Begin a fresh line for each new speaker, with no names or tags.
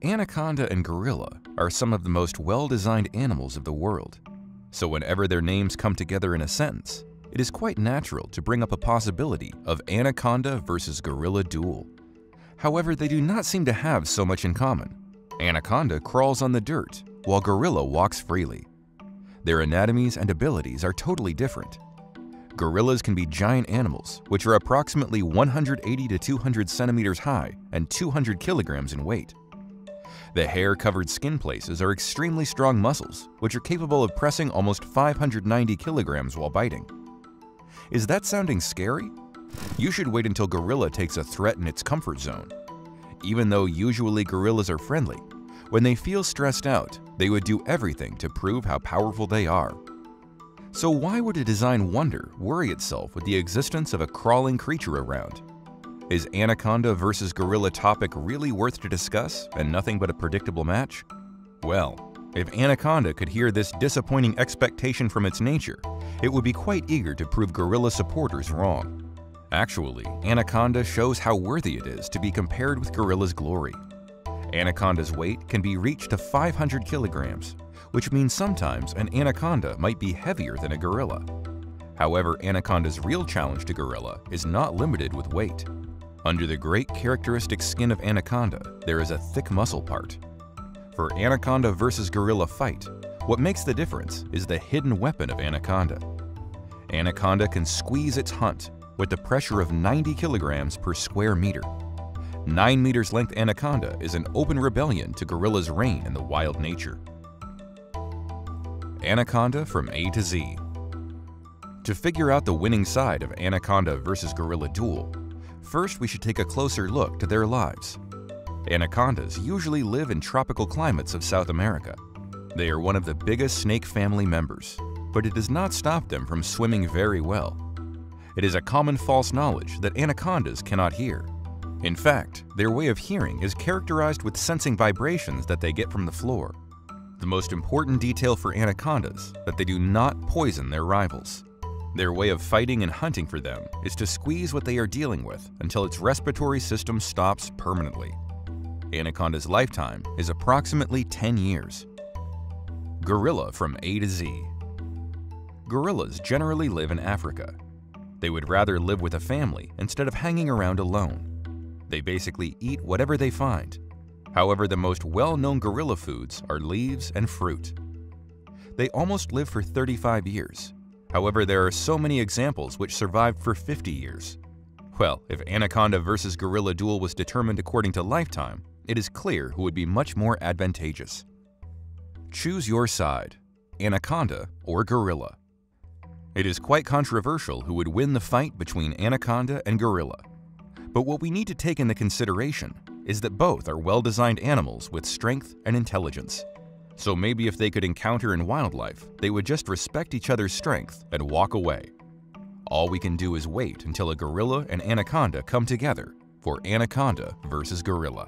anaconda and gorilla are some of the most well-designed animals of the world, so whenever their names come together in a sentence, it is quite natural to bring up a possibility of anaconda versus gorilla duel. However, they do not seem to have so much in common. Anaconda crawls on the dirt, while gorilla walks freely. Their anatomies and abilities are totally different. Gorillas can be giant animals, which are approximately 180 to 200 centimeters high and 200 kilograms in weight. The hair-covered skin places are extremely strong muscles, which are capable of pressing almost 590 kilograms while biting. Is that sounding scary? You should wait until gorilla takes a threat in its comfort zone. Even though usually gorillas are friendly, when they feel stressed out, they would do everything to prove how powerful they are. So why would a design wonder worry itself with the existence of a crawling creature around? Is anaconda versus gorilla topic really worth to discuss and nothing but a predictable match? Well, if anaconda could hear this disappointing expectation from its nature, it would be quite eager to prove gorilla supporters wrong. Actually, anaconda shows how worthy it is to be compared with gorilla's glory. Anaconda's weight can be reached to 500 kilograms, which means sometimes an anaconda might be heavier than a gorilla. However, anaconda's real challenge to gorilla is not limited with weight. Under the great characteristic skin of anaconda, there is a thick muscle part. For anaconda versus gorilla fight, what makes the difference is the hidden weapon of anaconda. Anaconda can squeeze its hunt with the pressure of 90 kilograms per square meter. 9 meters length anaconda is an open rebellion to gorilla's reign in the wild nature. Anaconda from A to Z. To figure out the winning side of anaconda versus gorilla duel, first we should take a closer look to their lives. Anacondas usually live in tropical climates of South America. They are one of the biggest snake family members, but it does not stop them from swimming very well. It is a common false knowledge that anacondas cannot hear. In fact, their way of hearing is characterized with sensing vibrations that they get from the floor. The most important detail for anacondas is that they do not poison their rivals. Their way of fighting and hunting for them is to squeeze what they are dealing with until its respiratory system stops permanently. Anaconda's lifetime is approximately 10 years. Gorilla from A to Z. Gorillas generally live in Africa. They would rather live with a family instead of hanging around alone. They basically eat whatever they find. However, the most well-known gorilla foods are leaves and fruit. They almost live for 35 years. However, there are so many examples which survived for 50 years. Well, if anaconda versus gorilla duel was determined according to lifetime, it is clear who would be much more advantageous. Choose your side, anaconda or gorilla. It is quite controversial who would win the fight between anaconda and gorilla. But what we need to take into consideration is that both are well-designed animals with strength and intelligence. So maybe if they could encounter in wildlife, they would just respect each other's strength and walk away. All we can do is wait until a gorilla and anaconda come together for anaconda versus gorilla.